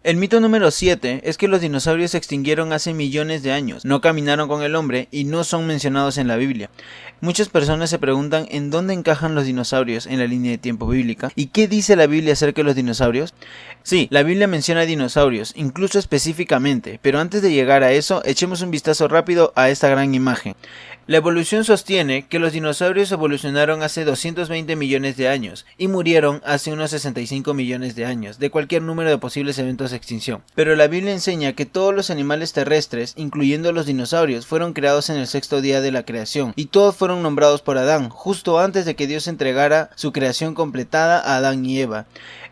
El mito número 7 es que los dinosaurios se extinguieron hace millones de años, no caminaron con el hombre y no son mencionados en la Biblia. Muchas personas se preguntan en dónde encajan los dinosaurios en la línea de tiempo bíblica y qué dice la Biblia acerca de los dinosaurios. Sí, la Biblia menciona dinosaurios, incluso específicamente, pero antes de llegar a eso, echemos un vistazo rápido a esta gran imagen. La evolución sostiene que los dinosaurios evolucionaron hace 220 millones de años y murieron hace unos 65 millones de años, de cualquier número de posibles eventos de extinción. Pero la Biblia enseña que todos los animales terrestres, incluyendo los dinosaurios, fueron creados en el sexto día de la creación y todos fueron nombrados por Adán, justo antes de que Dios entregara su creación completada a Adán y Eva.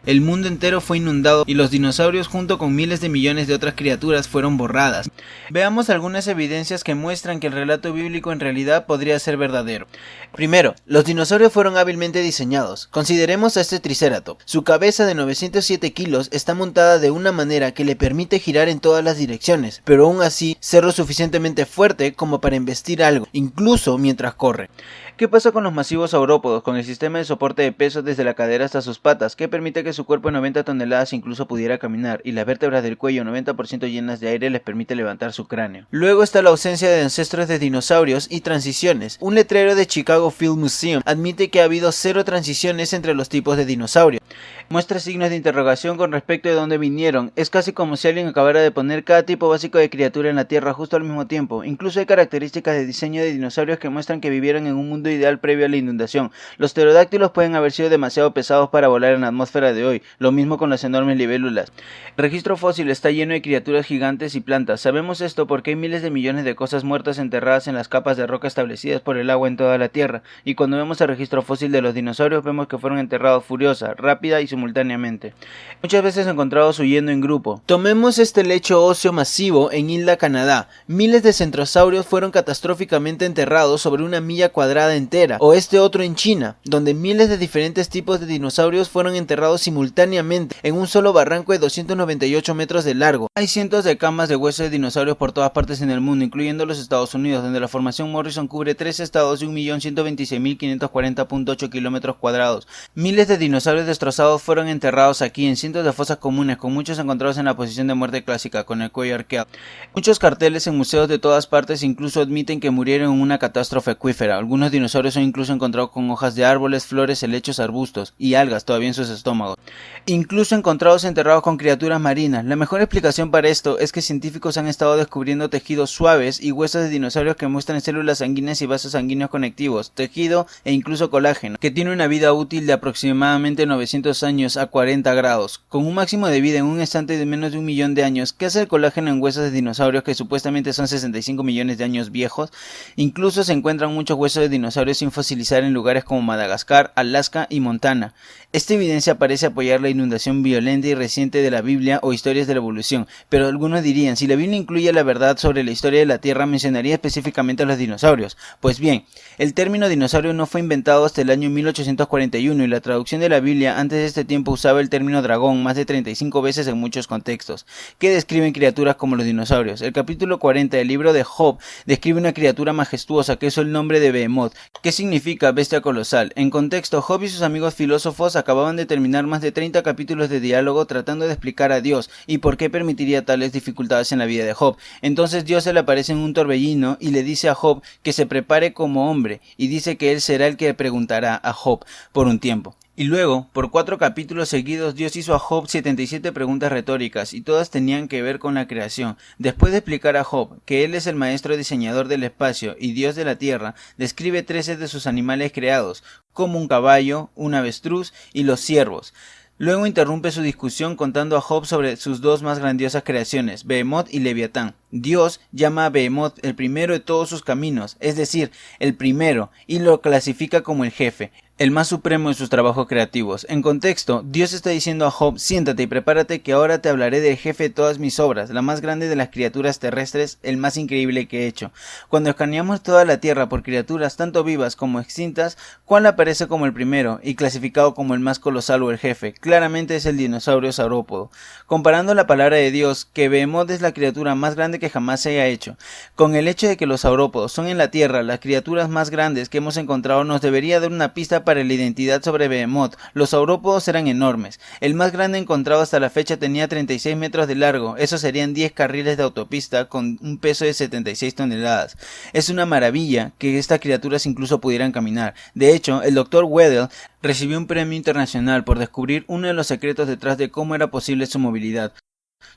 El mundo entero fue inundado y los dinosaurios junto con miles de millones de otras criaturas fueron borradas. Veamos algunas evidencias que muestran que el relato bíblico en realidad podría ser verdadero. Primero, los dinosaurios fueron hábilmente diseñados. Consideremos a este Triceratops. Su cabeza de 907 kilos está montada de una manera que le permite girar en todas las direcciones, pero aún así ser lo suficientemente fuerte como para embestir algo, incluso mientras corre. ¿Qué pasa con los masivos saurópodos, con el sistema de soporte de peso desde la cadera hasta sus patas, que permite que su cuerpo de 90 toneladas incluso pudiera caminar, y las vértebras del cuello 90% llenas de aire les permite levantar su cráneo? Luego está la ausencia de ancestros de dinosaurios y transiciones. Un letrero de Chicago Field Museum admite que ha habido 0 transiciones entre los tipos de dinosaurio. Muestra signos de interrogación con respecto de dónde vinieron. Es casi como si alguien acabara de poner cada tipo básico de criatura en la Tierra justo al mismo tiempo. Incluso hay características de diseño de dinosaurios que muestran que vivieron en un mundo ideal previo a la inundación. Los pterodáctilos pueden haber sido demasiado pesados para volar en la atmósfera de hoy, lo mismo con las enormes libélulas. El registro fósil está lleno de criaturas gigantes y plantas. Sabemos esto porque hay miles de millones de cosas muertas enterradas en las capas de roca establecidas por el agua en toda la Tierra, y cuando vemos el registro fósil de los dinosaurios vemos que fueron enterrados furiosa, rápida y simultáneamente. Muchas veces encontrados huyendo en grupo. Tomemos este lecho óseo masivo en Isla Canadá. Miles de centrosaurios fueron catastróficamente enterrados sobre una milla cuadrada entera, o este otro en China, donde miles de diferentes tipos de dinosaurios fueron enterrados simultáneamente en un solo barranco de 298 metros de largo. Hay cientos de camas de huesos de dinosaurios por todas partes en el mundo, incluyendo los Estados Unidos, donde la formación Morrison cubre 3 estados y 1.126.540.8 kilómetros cuadrados. Miles de dinosaurios destrozados fueron enterrados aquí en cientos de fosas comunes, con muchos encontrados en la posición de muerte clásica, con el cuello arqueado. Muchos carteles en museos de todas partes incluso admiten que murieron en una catástrofe acuífera. Algunos dinosaurios son incluso encontrados con hojas de árboles, flores, helechos, arbustos y algas todavía en sus estómagos. Incluso encontrados enterrados con criaturas marinas. La mejor explicación para esto es que científicos han estado descubriendo tejidos suaves y huesos de dinosaurios que muestran células sanguíneas y vasos sanguíneos conectivos, tejido e incluso colágeno, que tiene una vida útil de aproximadamente 900 años a 40 grados, con un máximo de vida en un instante de menos de 1 millón de años. ¿Qué hace el colágeno en huesos de dinosaurios que supuestamente son 65 millones de años viejos? Incluso se encuentran muchos huesos de dinosaurios sin fosilizar en lugares como Madagascar, Alaska y Montana. Esta evidencia parece apoyar la inundación violenta y reciente de la Biblia o historias de la evolución, pero algunos dirían, si la Biblia incluye la verdad sobre la historia de la Tierra, mencionaría específicamente a los dinosaurios. Pues bien, el término dinosaurio no fue inventado hasta el año 1841 y la traducción de la Biblia antes de este tiempo usaba el término dragón más de 35 veces en muchos contextos, que describen criaturas como los dinosaurios. El capítulo 40 del libro de Job describe una criatura majestuosa que es el nombre de Behemoth, que significa bestia colosal. En contexto, Job y sus amigos filósofos acababan de terminar más de 30 capítulos de diálogo tratando de explicar a Dios y por qué permitiría tales dificultades en la vida de Job. Entonces Dios se le aparece en un torbellino y le dice a Job que se prepare como hombre, y dice que él será el que preguntará a Job por un tiempo. Y luego, por 4 capítulos seguidos, Dios hizo a Job 77 preguntas retóricas, y todas tenían que ver con la creación. Después de explicar a Job que él es el maestro diseñador del espacio y Dios de la tierra, describe 13 de sus animales creados, como un caballo, un avestruz y los ciervos. Luego interrumpe su discusión contando a Job sobre sus 2 más grandiosas creaciones, Behemoth y Leviatán. Dios llama a Behemoth el primero de todos sus caminos, es decir, el primero, y lo clasifica como el jefe, el más supremo en sus trabajos creativos. En contexto, Dios está diciendo a Job, siéntate y prepárate que ahora te hablaré del jefe de todas mis obras, la más grande de las criaturas terrestres, el más increíble que he hecho. Cuando escaneamos toda la tierra por criaturas tanto vivas como extintas, ¿cuál aparece como el primero y clasificado como el más colosal o el jefe? Claramente es el dinosaurio saurópodo. Comparando la palabra de Dios, que Behemoth es la criatura más grande que jamás se haya hecho, con el hecho de que los saurópodos son en la tierra las criaturas más grandes que hemos encontrado, nos debería dar una pista para la identidad sobre Behemoth. Los saurópodos eran enormes. El más grande encontrado hasta la fecha tenía 36 metros de largo, eso serían 10 carriles de autopista con un peso de 76 toneladas. Es una maravilla que estas criaturas incluso pudieran caminar. De hecho, el Dr. Weddell recibió un premio internacional por descubrir uno de los secretos detrás de cómo era posible su movilidad.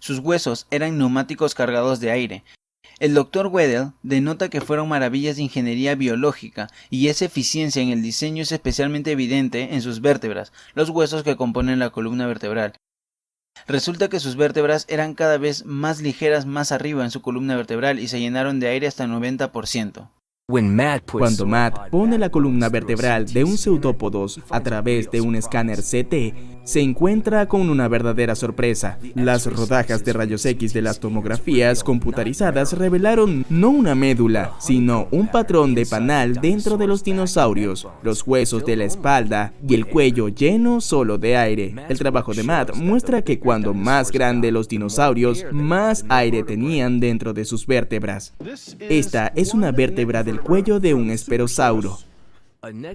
Sus huesos eran neumáticos cargados de aire. El Dr. Weddell denota que fueron maravillas de ingeniería biológica, y esa eficiencia en el diseño es especialmente evidente en sus vértebras, los huesos que componen la columna vertebral. Resulta que sus vértebras eran cada vez más ligeras más arriba en su columna vertebral y se llenaron de aire hasta el 90%. Cuando Matt pone la columna vertebral de un pseudópodos a través de un escáner CT, se encuentra con una verdadera sorpresa. Las rodajas de rayos X de las tomografías computarizadas revelaron no una médula, sino un patrón de panal dentro de los dinosaurios, los huesos de la espalda y el cuello lleno solo de aire. El trabajo de Matt muestra que cuando más grande los dinosaurios, más aire tenían dentro de sus vértebras. Esta es una vértebra del cuello de un esperosauro.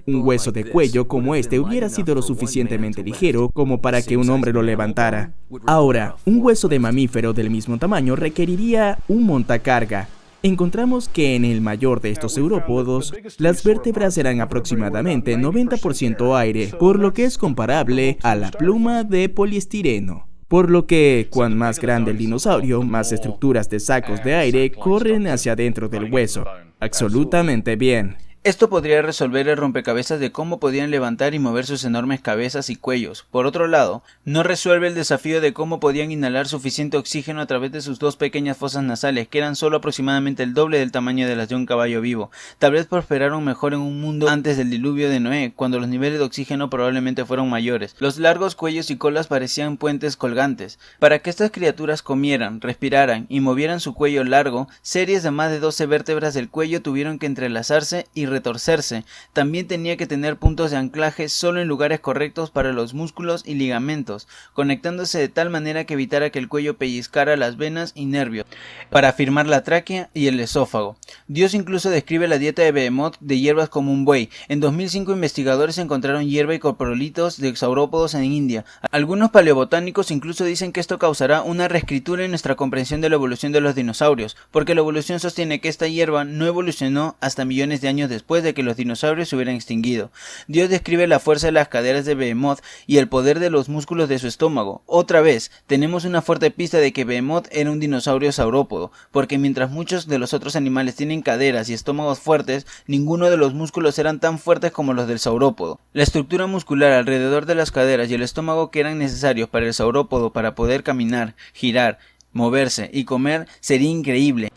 Un hueso de cuello como este hubiera sido lo suficientemente ligero como para que un hombre lo levantara. Ahora, un hueso de mamífero del mismo tamaño requeriría un montacarga. Encontramos que en el mayor de estos saurópodos, las vértebras eran aproximadamente 90% aire, por lo que es comparable a la pluma de poliestireno. Por lo que, cuan más grande el dinosaurio, más estructuras de sacos de aire corren hacia adentro del hueso. Absolutamente bien. Esto podría resolver el rompecabezas de cómo podían levantar y mover sus enormes cabezas y cuellos. Por otro lado, no resuelve el desafío de cómo podían inhalar suficiente oxígeno a través de sus dos pequeñas fosas nasales, que eran solo aproximadamente el doble del tamaño de las de un caballo vivo. Tal vez prosperaron mejor en un mundo antes del diluvio de Noé, cuando los niveles de oxígeno probablemente fueron mayores. Los largos cuellos y colas parecían puentes colgantes. Para que estas criaturas comieran, respiraran y movieran su cuello largo, series de más de 12 vértebras del cuello tuvieron que entrelazarse y retorcerse. También tenía que tener puntos de anclaje solo en lugares correctos para los músculos y ligamentos, conectándose de tal manera que evitara que el cuello pellizcara las venas y nervios, para afirmar la tráquea y el esófago. Dios incluso describe la dieta de Behemoth de hierbas como un buey. En 2005 investigadores encontraron hierba y coprolitos de saurópodos en India. Algunos paleobotánicos incluso dicen que esto causará una reescritura en nuestra comprensión de la evolución de los dinosaurios, porque la evolución sostiene que esta hierba no evolucionó hasta millones de años después de que los dinosaurios se hubieran extinguido. Dios describe la fuerza de las caderas de Behemoth y el poder de los músculos de su estómago. Otra vez, tenemos una fuerte pista de que Behemoth era un dinosaurio saurópodo, porque mientras muchos de los otros animales tienen caderas y estómagos fuertes, ninguno de los músculos eran tan fuertes como los del saurópodo. La estructura muscular alrededor de las caderas y el estómago que eran necesarios para el saurópodo para poder caminar, girar, moverse y comer sería increíble.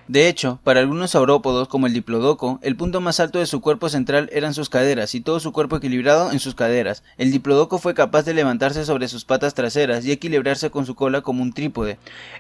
De hecho, para algunos saurópodos como el Diplodocus, el punto más alto de su cuerpo central eran sus caderas y todo su cuerpo equilibrado en sus caderas. El Diplodocus fue capaz de levantarse sobre sus patas traseras y equilibrarse con su cola como un trípode,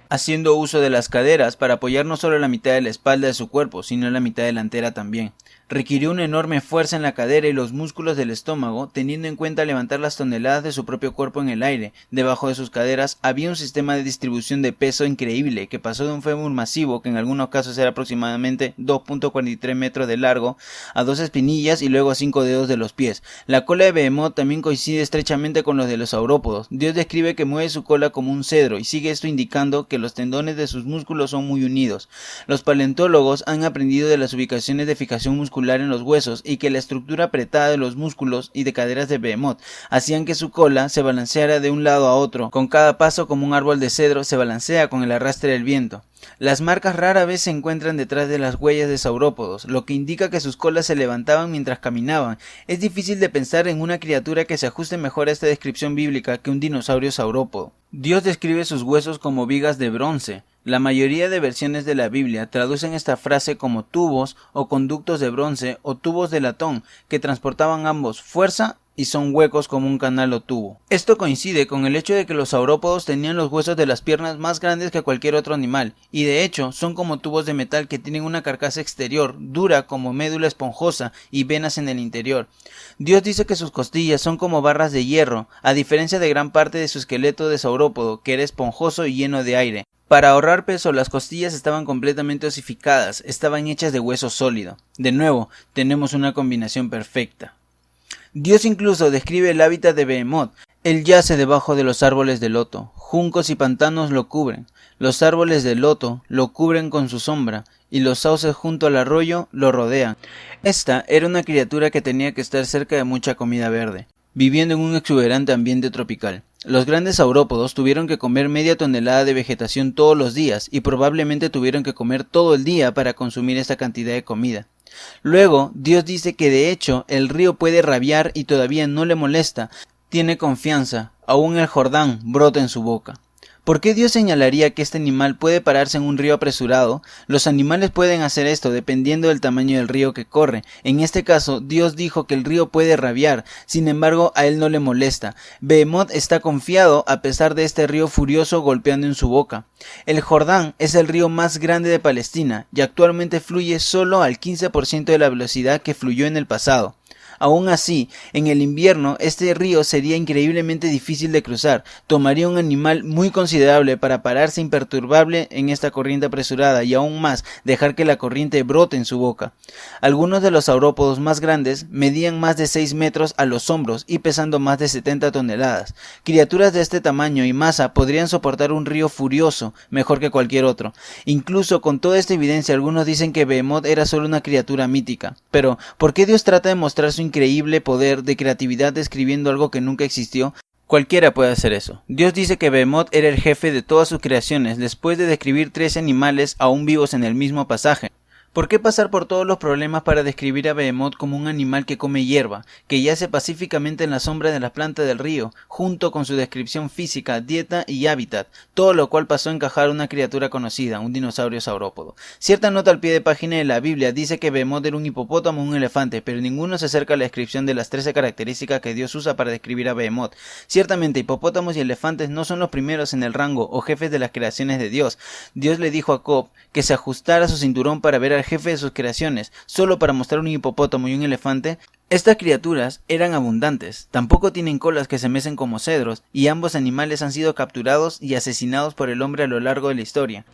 haciendo uso de las caderas para apoyar no solo la mitad de la espalda de su cuerpo, sino la mitad delantera también. Requirió una enorme fuerza en la cadera y los músculos del estómago, teniendo en cuenta levantar las toneladas de su propio cuerpo en el aire. Debajo de sus caderas había un sistema de distribución de peso increíble que pasó de un fémur masivo, que en algunos casos era aproximadamente 2.43 metros de largo, a 2 espinillas y luego a 5 dedos de los pies. La cola de Behemoth también coincide estrechamente con los de los saurópodos. Dios describe que mueve su cola como un cedro y sigue esto indicando que los tendones de sus músculos son muy unidos. Los paleontólogos han aprendido de las ubicaciones de fijación muscular en los huesos y que la estructura apretada de los músculos y de caderas de Behemoth hacían que su cola se balanceara de un lado a otro, con cada paso como un árbol de cedro se balancea con el arrastre del viento. Las marcas rara vez se encuentran detrás de las huellas de saurópodos, lo que indica que sus colas se levantaban mientras caminaban. Es difícil de pensar en una criatura que se ajuste mejor a esta descripción bíblica que un dinosaurio saurópodo. Dios describe sus huesos como vigas de bronce. La mayoría de versiones de la Biblia traducen esta frase como tubos o conductos de bronce o tubos de latón que transportaban ambos fuerza y son huecos como un canal o tubo. Esto coincide con el hecho de que los saurópodos tenían los huesos de las piernas más grandes que cualquier otro animal, y de hecho son como tubos de metal que tienen una carcasa exterior, dura como médula esponjosa y venas en el interior. Dios dice que sus costillas son como barras de hierro, a diferencia de gran parte de su esqueleto de saurópodo, que era esponjoso y lleno de aire. Para ahorrar peso, las costillas estaban completamente osificadas, estaban hechas de hueso sólido. De nuevo, tenemos una combinación perfecta. Dios incluso describe el hábitat de Behemoth. Él yace debajo de los árboles de loto, juncos y pantanos lo cubren, los árboles de loto lo cubren con su sombra, y los sauces junto al arroyo lo rodean. Esta era una criatura que tenía que estar cerca de mucha comida verde, viviendo en un exuberante ambiente tropical. Los grandes saurópodos tuvieron que comer media tonelada de vegetación todos los días, y probablemente tuvieron que comer todo el día para consumir esta cantidad de comida. Luego, Dios dice que de hecho el río puede rabiar y todavía no le molesta. Tiene confianza, aún el Jordán brota en su boca. ¿Por qué Dios señalaría que este animal puede pararse en un río apresurado? Los animales pueden hacer esto dependiendo del tamaño del río que corre. En este caso, Dios dijo que el río puede rabiar, sin embargo a él no le molesta. Behemoth está confiado a pesar de este río furioso golpeando en su boca. El Jordán es el río más grande de Palestina y actualmente fluye solo al 15% de la velocidad que fluyó en el pasado. Aún así, en el invierno este río sería increíblemente difícil de cruzar, tomaría un animal muy considerable para pararse imperturbable en esta corriente apresurada y aún más dejar que la corriente brote en su boca. Algunos de los saurópodos más grandes medían más de 6 metros a los hombros y pesando más de 70 toneladas. Criaturas de este tamaño y masa podrían soportar un río furioso mejor que cualquier otro. Incluso con toda esta evidencia algunos dicen que Behemoth era solo una criatura mítica. Pero, ¿por qué Dios trata de mostrar su increíble poder de creatividad describiendo algo que nunca existió? Cualquiera puede hacer eso. Dios dice que Behemoth era el jefe de todas sus creaciones después de describir 13 animales aún vivos en el mismo pasaje. ¿Por qué pasar por todos los problemas para describir a Behemoth como un animal que come hierba, que yace pacíficamente en la sombra de las plantas del río, junto con su descripción física, dieta y hábitat, todo lo cual pasó a encajar una criatura conocida, un dinosaurio saurópodo? Cierta nota al pie de página de la Biblia dice que Behemoth era un hipopótamo o un elefante, pero ninguno se acerca a la descripción de las 13 características que Dios usa para describir a Behemoth. Ciertamente, hipopótamos y elefantes no son los primeros en el rango o jefes de las creaciones de Dios. Dios le dijo a Jacob que se ajustara su cinturón para ver al jefe de sus creaciones, solo para mostrar un hipopótamo y un elefante. Estas criaturas eran abundantes, tampoco tienen colas que se mecen como cedros, y ambos animales han sido capturados y asesinados por el hombre a lo largo de la historia.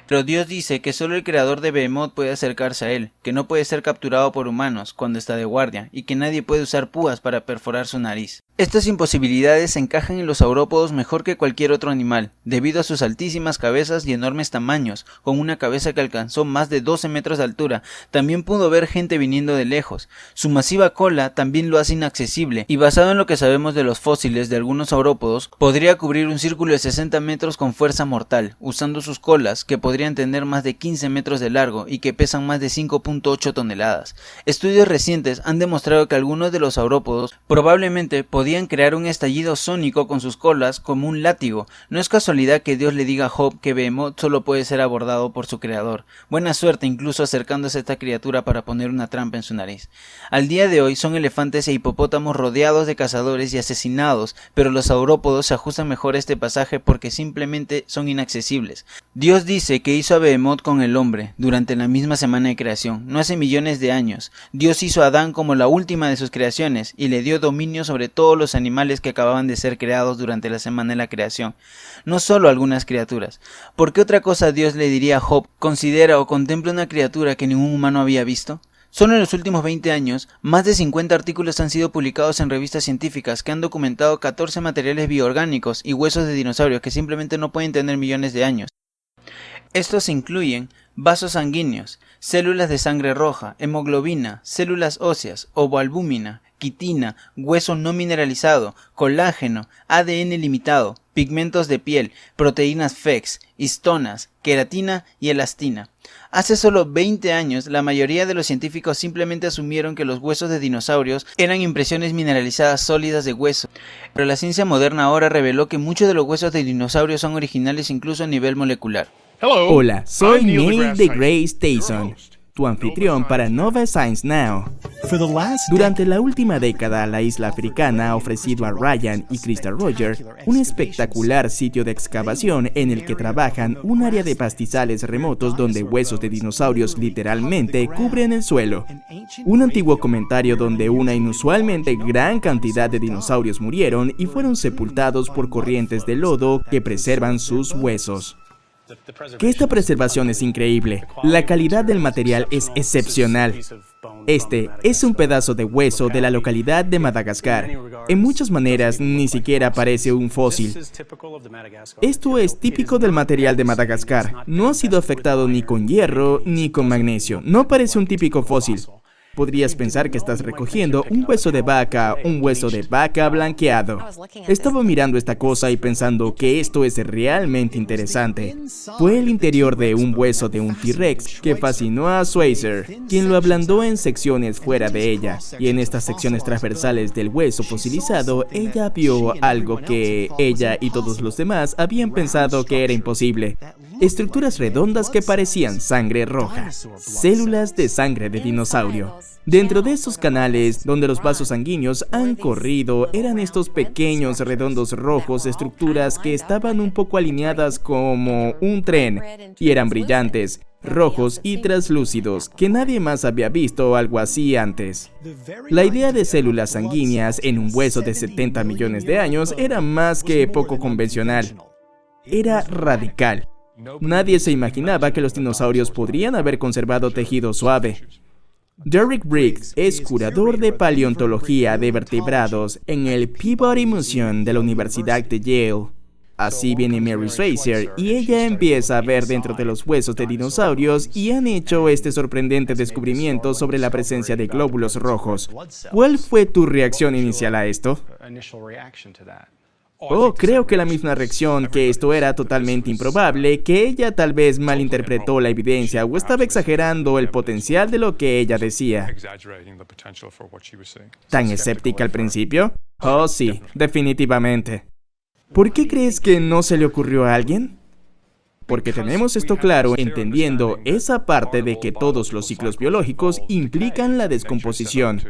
Pero Dios dice que solo el creador de Behemoth puede acercarse a él, que no puede ser capturado por humanos cuando está de guardia, y que nadie puede usar púas para perforar su nariz. Estas imposibilidades encajan en los saurópodos mejor que cualquier otro animal, debido a sus altísimas cabezas y enormes tamaños, con una cabeza que alcanzó más de 12 metros de altura. También pudo ver gente viniendo de lejos. Su masiva cola también lo hace inaccesible, y basado en lo que sabemos de los fósiles de algunos saurópodos, podría cubrir un círculo de 60 metros con fuerza mortal, usando sus colas, que podrían tener más de 15 metros de largo y que pesan más de 5.8 toneladas. Estudios recientes han demostrado que algunos de los saurópodos probablemente podían crear un estallido sónico con sus colas como un látigo. No es casualidad que Dios le diga a Job que Behemoth solo puede ser abordado por su creador. Buena suerte incluso acercándose a esta criatura para poner una trampa en su nariz. Al día de hoy son elefantes e hipopótamos rodeados de cazadores y asesinados, pero los saurópodos se ajustan mejor a este pasaje porque simplemente son inaccesibles. Dios dice que hizo a Behemoth con el hombre durante la misma semana de creación, no hace millones de años. Dios hizo a Adán como la última de sus creaciones y le dio dominio sobre todos los animales que acababan de ser creados durante la semana de la creación, no solo algunas criaturas. ¿Por qué otra cosa Dios le diría a Job: considera o contempla una criatura que ningún humano había visto? Solo en los últimos 20 años, más de 50 artículos han sido publicados en revistas científicas que han documentado 14 materiales bioorgánicos y huesos de dinosaurios que simplemente no pueden tener millones de años. Estos incluyen vasos sanguíneos, células de sangre roja, hemoglobina, células óseas, ovoalbúmina, quitina, hueso no mineralizado, colágeno, ADN limitado, pigmentos de piel, proteínas FEX, histonas, queratina y elastina. Hace solo 20 años, la mayoría de los científicos simplemente asumieron que los huesos de dinosaurios eran impresiones mineralizadas sólidas de hueso, pero la ciencia moderna ahora reveló que muchos de los huesos de dinosaurios son originales incluso a nivel molecular. Hola, soy Neil deGrasse Tyson, tu anfitrión para Nova Science Now. Durante la última década, la isla africana ha ofrecido a Ryan y Krista Roger un espectacular sitio de excavación en el que trabajan un área de pastizales remotos donde huesos de dinosaurios literalmente cubren el suelo. Un antiguo comentario donde una inusualmente gran cantidad de dinosaurios murieron y fueron sepultados por corrientes de lodo que preservan sus huesos. que esta preservación es increíble. La calidad del material es excepcional. Este es un pedazo de hueso de la localidad de Madagascar. En muchas maneras ni siquiera parece un fósil. Esto es típico del material de Madagascar. No ha sido afectado ni con hierro ni con magnesio. No parece un típico fósil. Podrías pensar que estás recogiendo un hueso de vaca blanqueado. Estaba mirando esta cosa y pensando que esto es realmente interesante. Fue el interior de un hueso de un T-Rex que fascinó a Schweitzer, quien lo ablandó en secciones fuera de ella. Y en estas secciones transversales del hueso fosilizado, ella vio algo que ella y todos los demás habían pensado que era imposible. Estructuras redondas que parecían sangre roja, células de sangre de dinosaurio. Dentro de esos canales donde los vasos sanguíneos han corrido, eran estos pequeños redondos rojos, estructuras que estaban un poco alineadas como un tren, y eran brillantes, rojos y translúcidos, que nadie más había visto algo así antes. La idea de células sanguíneas en un hueso de 70 millones de años era más que poco convencional. Era radical. Nadie se imaginaba que los dinosaurios podrían haber conservado tejido suave. Derek Briggs es curador de paleontología de vertebrados en el Peabody Museum de la Universidad de Yale. Así viene Mary Schweitzer y ella empieza a ver dentro de los huesos de dinosaurios y han hecho este sorprendente descubrimiento sobre la presencia de glóbulos rojos. ¿Cuál fue tu reacción inicial a esto? Creo que la misma reacción, que esto era totalmente improbable, que ella tal vez malinterpretó la evidencia o estaba exagerando el potencial de lo que ella decía. ¿Tan escéptica al principio? Oh, sí, definitivamente. ¿Por qué crees que no se le ocurrió a alguien? Porque tenemos esto claro entendiendo esa parte de que todos los ciclos biológicos implican la descomposición.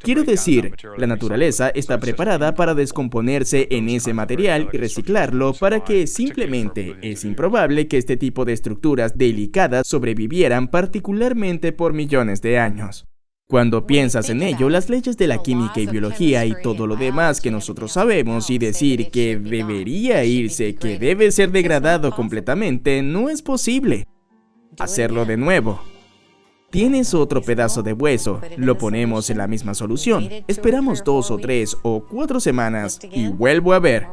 Quiero decir, la naturaleza está preparada para descomponerse en ese material y reciclarlo para que simplemente es improbable que este tipo de estructuras delicadas sobrevivieran particularmente por millones de años. Cuando piensas en ello, las leyes de la química y biología y todo lo demás que nosotros sabemos y decir que debería irse, que debe ser degradado completamente, no es posible. Hacerlo de nuevo. Tienes otro pedazo de hueso, lo ponemos en la misma solución, esperamos 2 o 3 o 4 semanas y vuelvo a ver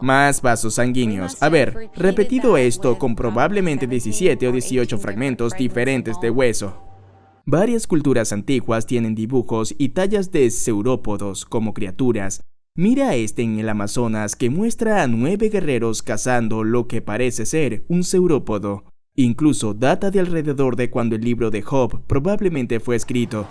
más vasos sanguíneos. A ver, repetido esto con probablemente 17 o 18 fragmentos diferentes de hueso. Varias culturas antiguas tienen dibujos y tallas de saurópodos como criaturas. Mira este en el Amazonas que muestra a 9 guerreros cazando lo que parece ser un saurópodo. Incluso data de alrededor de cuando el libro de Job probablemente fue escrito.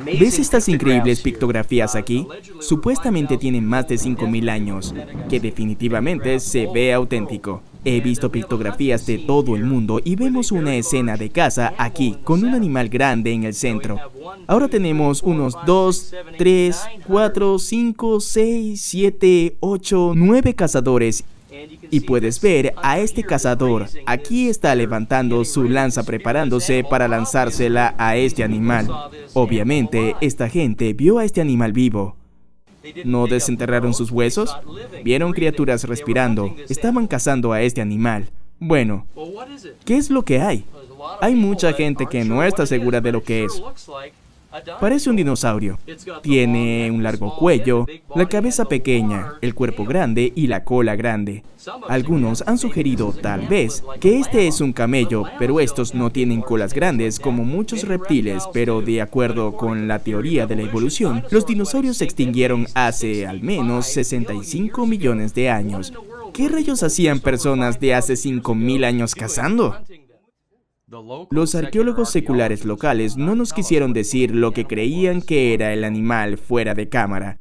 ¿Ves estas increíbles pictografías aquí? Supuestamente tienen más de 5.000 años, que definitivamente se ve auténtico. He visto pictografías de todo el mundo y vemos una escena de caza aquí, con un animal grande en el centro. Ahora tenemos unos 2, 3, 4, 5, 6, 7, 8, 9 cazadores. Y puedes ver a este cazador, aquí está levantando su lanza preparándose para lanzársela a este animal. Obviamente, esta gente vio a este animal vivo. ¿No desenterraron sus huesos? Vieron criaturas respirando, estaban cazando a este animal. Bueno, ¿qué es lo que hay? Hay mucha gente que no está segura de lo que es. Parece un dinosaurio. Tiene un largo cuello, la cabeza pequeña, el cuerpo grande y la cola grande. Algunos han sugerido, tal vez, que este es un camello, pero estos no tienen colas grandes como muchos reptiles, pero de acuerdo con la teoría de la evolución, los dinosaurios se extinguieron hace al menos 65 millones de años. ¿Qué rayos hacían personas de hace 5.000 años cazando? Los arqueólogos seculares locales no nos quisieron decir lo que creían que era el animal fuera de cámara.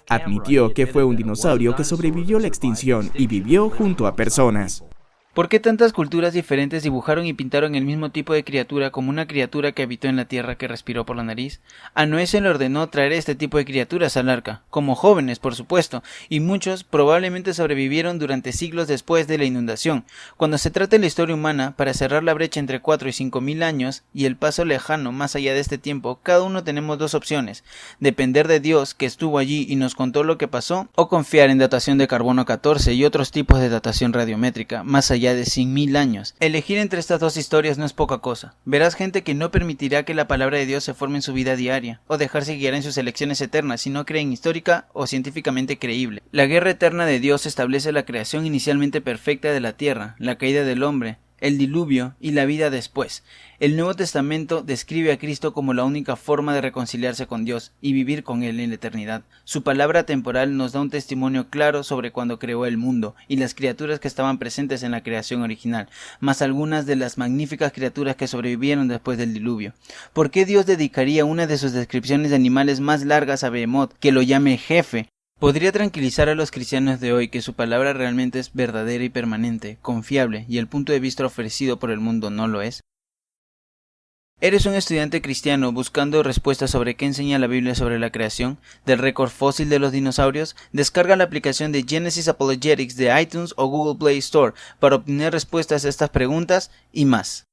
Admitió que fue un dinosaurio que sobrevivió a la extinción y vivió junto a personas. ¿Por qué tantas culturas diferentes dibujaron y pintaron el mismo tipo de criatura como una criatura que habitó en la tierra que respiró por la nariz? A Noé se le ordenó traer este tipo de criaturas al arca, como jóvenes por supuesto, y muchos probablemente sobrevivieron durante siglos después de la inundación. Cuando se trata de la historia humana, para cerrar la brecha entre 4 y 5.000 años y el paso lejano más allá de este tiempo, cada uno tenemos dos opciones: depender de Dios que estuvo allí y nos contó lo que pasó, o confiar en datación de carbono 14 y otros tipos de datación radiométrica, más allá allá de 100.000 años. Elegir entre estas dos historias no es poca cosa. Verás gente que no permitirá que la palabra de Dios se forme en su vida diaria, o dejarse guiar en sus elecciones eternas si no creen histórica o científicamente creíble. La guerra eterna de Dios establece la creación inicialmente perfecta de la tierra, la caída del hombre, el diluvio y la vida después. El Nuevo Testamento describe a Cristo como la única forma de reconciliarse con Dios y vivir con Él en la eternidad. Su palabra temporal nos da un testimonio claro sobre cuando creó el mundo y las criaturas que estaban presentes en la creación original, más algunas de las magníficas criaturas que sobrevivieron después del diluvio. ¿Por qué Dios dedicaría una de sus descripciones de animales más largas a Behemoth, que lo llame jefe? Podría tranquilizar a los cristianos de hoy que su palabra realmente es verdadera y permanente, confiable, y el punto de vista ofrecido por el mundo no lo es. ¿Eres un estudiante cristiano buscando respuestas sobre qué enseña la Biblia sobre la creación, del récord fósil de los dinosaurios? Descarga la aplicación de Genesis Apologetics de iTunes o Google Play Store para obtener respuestas a estas preguntas y más.